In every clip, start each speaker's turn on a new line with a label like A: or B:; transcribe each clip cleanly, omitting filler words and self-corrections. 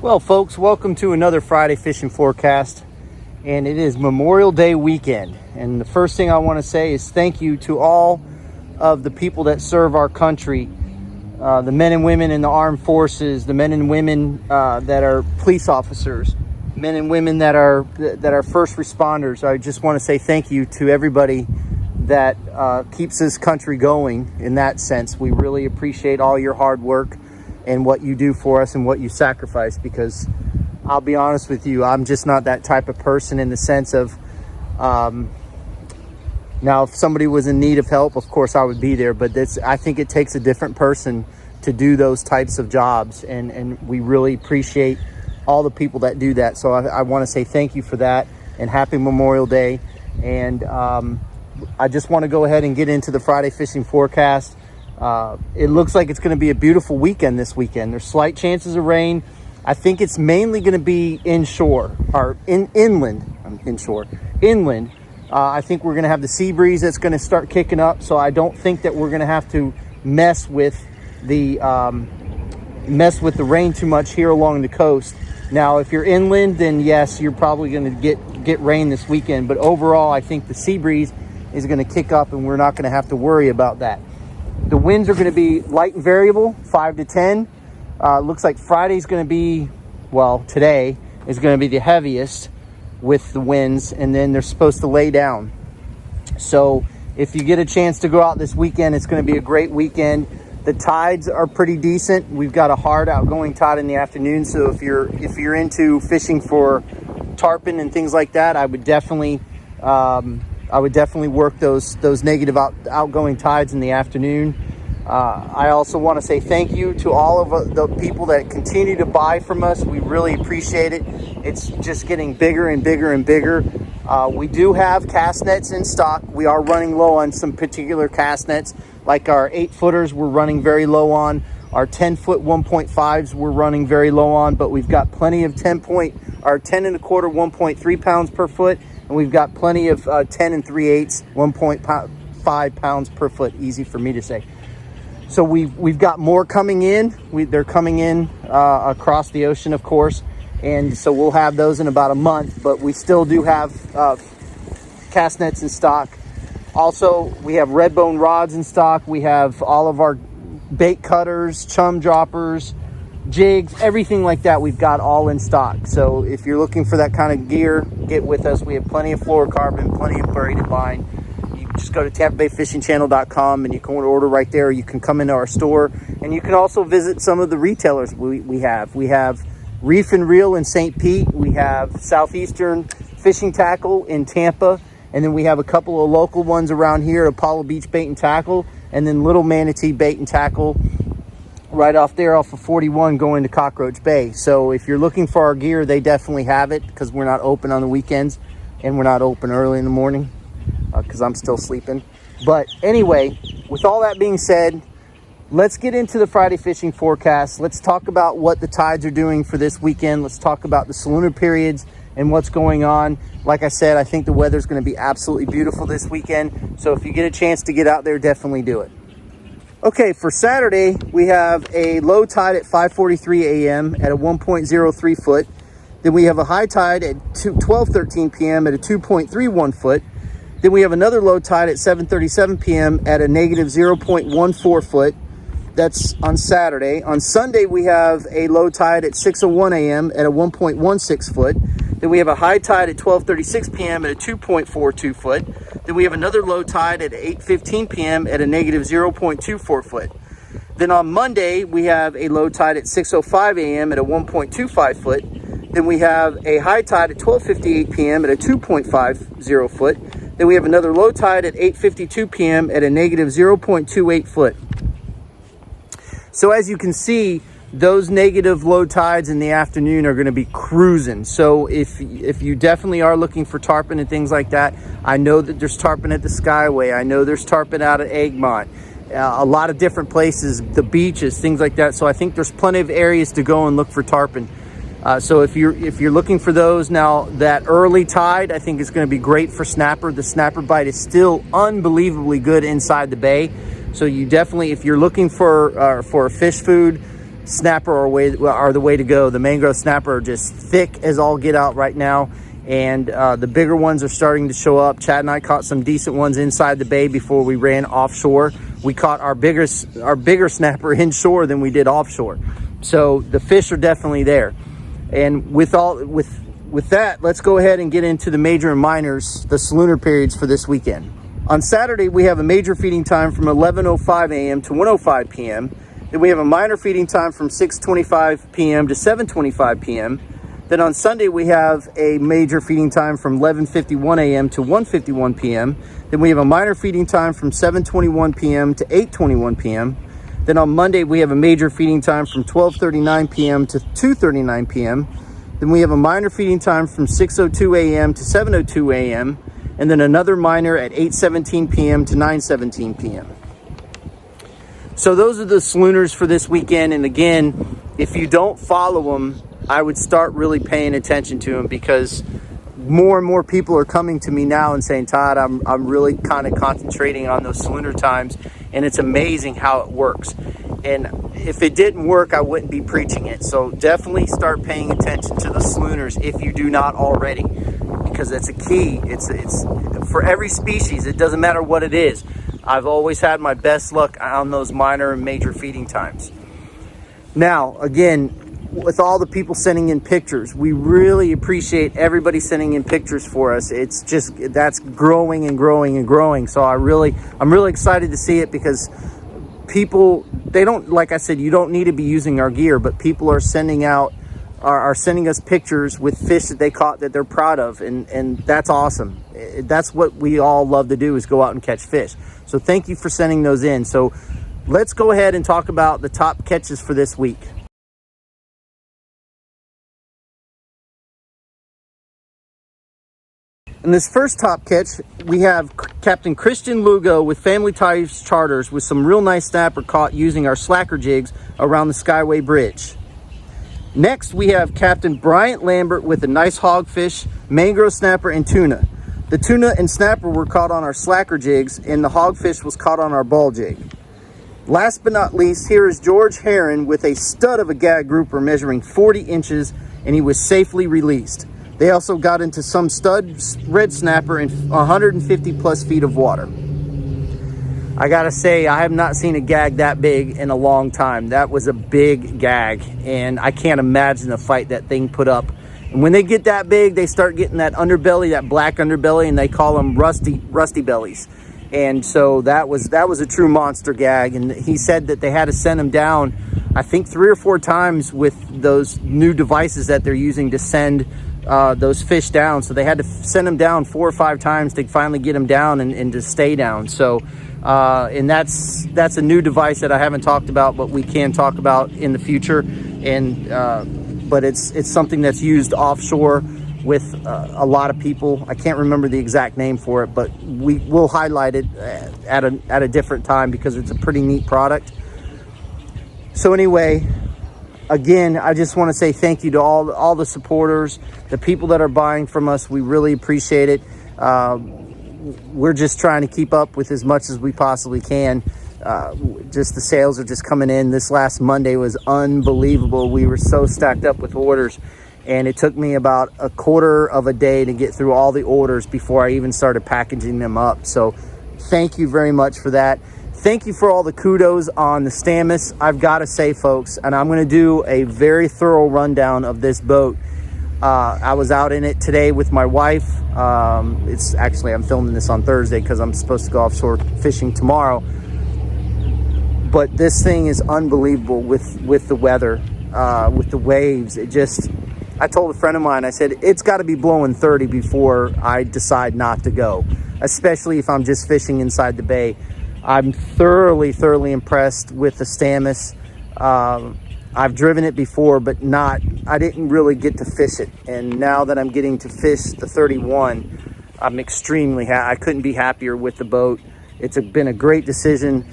A: Well, folks, welcome to another Friday fishing forecast, and it is Memorial Day weekend. And the first thing I want to say is thank you to all of the people that serve our country, the men and women in the armed forces, the men and women that are police officers, men and women that are first responders. I just want to say thank you to everybody that keeps this country going. In that sense, we really appreciate all your hard work and what you do for us and what you sacrifice, because I'll be honest with you, I'm just not that type of person in the sense of, now if somebody was in need of help, of course I would be there, but I think it takes a different person to do those types of jobs, and we really appreciate all the people that do that. So I want to say thank you for that, and happy Memorial Day. And I just want to go ahead and get into the Friday fishing forecast. It looks like it's going to be a beautiful weekend this weekend. There's slight chances of rain. I think it's mainly going to be inshore or inland. I think we're going to have the sea breeze that's going to start kicking up. So I don't think that we're going to have to mess with the rain too much here along the coast. Now, if you're inland, then yes, you're probably going to get rain this weekend. But overall, I think the sea breeze is going to kick up, and we're not going to have to worry about that. The winds are going to be light and variable, 5 to 10. Looks like Friday's going to be, well, today is going to be the heaviest with the winds, and then they're supposed to lay down. So if you get a chance to go out this weekend, it's going to be a great weekend. The tides are pretty decent. We've got a hard outgoing tide in the afternoon, so if you're into fishing for tarpon and things like that, I would definitely work those negative outgoing tides in the afternoon. I also want to say thank you to all of the people that continue to buy from us. We really appreciate it. It's just getting bigger and bigger and bigger. We do have cast nets in stock. We are running low on some particular cast nets, like our 8-footers we're running very low on. Our 10-foot 1.5s we're running very low on, but we've got plenty of 10 and a quarter 1.3 pounds per foot. And we've got plenty of 10 3/8, 1.5 pounds per foot. Easy for me to say. So we've got more coming in. They're coming in across the ocean, of course. And so we'll have those in about a month. But we still do have cast nets in stock. Also, we have red bone rods in stock. We have all of our bait cutters, chum droppers, jigs, everything like that. We've got all in stock. So if you're looking for that kind of gear, get with us. We have plenty of fluorocarbon, plenty of braided line. You can just go to TampaBayFishingChannel.com and you can order right there. You can come into our store, and you can also visit some of the retailers we have. We have Reef and Reel in St. Pete. We have Southeastern Fishing Tackle in Tampa. And then we have a couple of local ones around here, Apollo Beach Bait and Tackle, and then Little Manatee Bait and Tackle right off there off of 41 going to Cockroach Bay. So if you're looking for our gear, they definitely have it, because we're not open on the weekends and we're not open early in the morning because I'm still sleeping. But anyway, with all that being said, let's get into the Friday fishing forecast. Let's talk about what the tides are doing for this weekend. Let's talk about the salooner periods and what's going on. Like I said, I think the weather's going to be absolutely beautiful this weekend. So if you get a chance to get out there, definitely do it. Okay, for Saturday, we have a low tide at 5:43 a.m. at a 1.03 foot. Then we have a high tide at 12:13 p.m. at a 2.31 foot. Then we have another low tide at 7:37 p.m. at a negative 0.14 foot. That's on Saturday. On Sunday, we have a low tide at 6:01 a.m. at a 1.16 foot. Then we have a high tide at 12:36 p.m. at a 2.42 foot. Then we have another low tide at 8:15 p.m. at a negative 0.24 foot. Then on Monday, we have a low tide at 6:05 a.m. at a 1.25 foot. Then we have a high tide at 12:58 p.m. at a 2.50 foot. Then we have another low tide at 8:52 p.m. at a negative 0.28 foot. So as you can see, those negative low tides in the afternoon are going to be cruising. So if you definitely are looking for tarpon and things like that, I know that there's tarpon at the Skyway. I know there's tarpon out at Egmont, a lot of different places, the beaches, things like that. So I think there's plenty of areas to go and look for tarpon. So if you're looking for those now, that early tide I think is going to be great for snapper. The snapper bite is still unbelievably good inside the bay. So you definitely, if you're looking for a fish food snapper are the way to go. The mangrove snapper are just thick as all get out right now, and the bigger ones are starting to show up. Chad and I caught some decent ones inside the bay before we ran offshore. We caught our bigger snapper inshore than we did offshore. So the fish are definitely there. And with that, let's go ahead and get into the major and minors, the salooner periods for this weekend. On Saturday, we have a major feeding time from 11:05 a.m. to 1:05 p.m. Then we have a minor feeding time from 6:25 p.m. to 7:25 p.m. Then on Sunday, we have a major feeding time from 11:51 a.m. to 1:51 p.m. Then we have a minor feeding time from 7:21 p.m. to 8:21 p.m. Then on Monday, we have a major feeding time from 12:39 p.m. to 2:39 p.m. Then we have a minor feeding time from 6:02 a.m. to 7:02 a.m. and then another minor at 8:17 p.m. to 9:17 p.m. So those are the salooners for this weekend. And again, if you don't follow them, I would start really paying attention to them, because more and more people are coming to me now and saying, Todd, I'm really kind of concentrating on those salooner times, and it's amazing how it works. And if it didn't work, I wouldn't be preaching it. So definitely start paying attention to the salooners if you do not already, because it's a key. It's for every species. It doesn't matter what it is. I've always had my best luck on those minor and major feeding times. Now, again, with all the people sending in pictures, we really appreciate everybody sending in pictures for us. It's just, that's growing and growing and growing. So I'm really excited to see it, because people, they don't, like I said, you don't need to be using our gear, but people are sending us pictures with fish that they caught that they're proud of, and that's awesome. That's what we all love to do, is go out and catch fish. So thank you for sending those in. So let's go ahead and talk about the top catches for this week. In this first top catch, we have Captain Christian Lugo with Family Ties Charters with some real nice snapper caught using our slacker jigs around the Skyway Bridge. Next, we have Captain Bryant Lambert with a nice hogfish, mangrove snapper, and tuna. The tuna and snapper were caught on our slacker jigs, and the hogfish was caught on our ball jig. Last but not least, here is George Heron with a stud of a gag grouper measuring 40 inches, and he was safely released. They also got into some stud red snapper in 150 plus feet of water. I gotta say, I have not seen a gag that big in a long time. That was a big gag, and I can't imagine the fight that thing put up. And when they get that big, they start getting that underbelly, that black underbelly, and they call them rusty bellies. And so that was a true monster gag. And he said that they had to send him down, I think 3 or 4 times with those new devices that they're using to send those fish down. So they had to send them down 4 or 5 times to finally get them down and to stay down. So and that's a new device that I haven't talked about, but we can talk about in the future. And but it's something that's used offshore with a lot of people. I can't remember the exact name for it, but we will highlight it at a different time, because it's a pretty neat product. So anyway, again, I just want to say thank you to all the supporters, the people that are buying from us. We really appreciate it. We're just trying to keep up with as much as we possibly can. Just the sales are just coming in. This last Monday was unbelievable. We were so stacked up with orders, and it took me about a quarter of a day to get through all the orders before I even started packaging them up. So thank you very much for that. Thank you for all the kudos on the Stamus. I've got to say, folks, and I'm going to do a very thorough rundown of this boat. I was out in it today with my wife. It's actually, I'm filming this on Thursday because I'm supposed to go offshore fishing tomorrow. But this thing is unbelievable with the weather, with the waves. I told a friend of mine, I said, it's got to be blowing 30 before I decide not to go, especially if I'm just fishing inside the bay. I'm thoroughly impressed with the Stamus. I've driven it before, but I didn't really get to fish it. And now that I'm getting to fish the 31, I'm extremely happy. I couldn't be happier with the boat. It's been a great decision.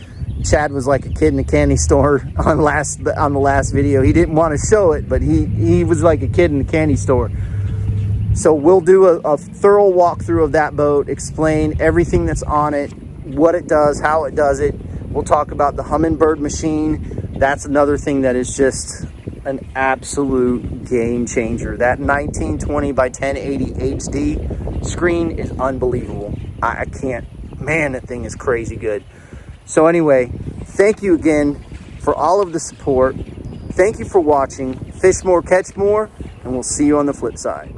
A: Chad was like a kid in a candy store on the last video. He didn't want to show it, but he was like a kid in a candy store. So we'll do a thorough walkthrough of that boat, explain everything that's on it, what it does, how it does it. We'll talk about the Humminbird machine. That's another thing that is just an absolute game changer. That 1920 by 1080 HD screen is unbelievable. I can't, man, that thing is crazy good. So anyway, thank you again for all of the support. Thank you for watching. Fish more, catch more, and we'll see you on the flip side.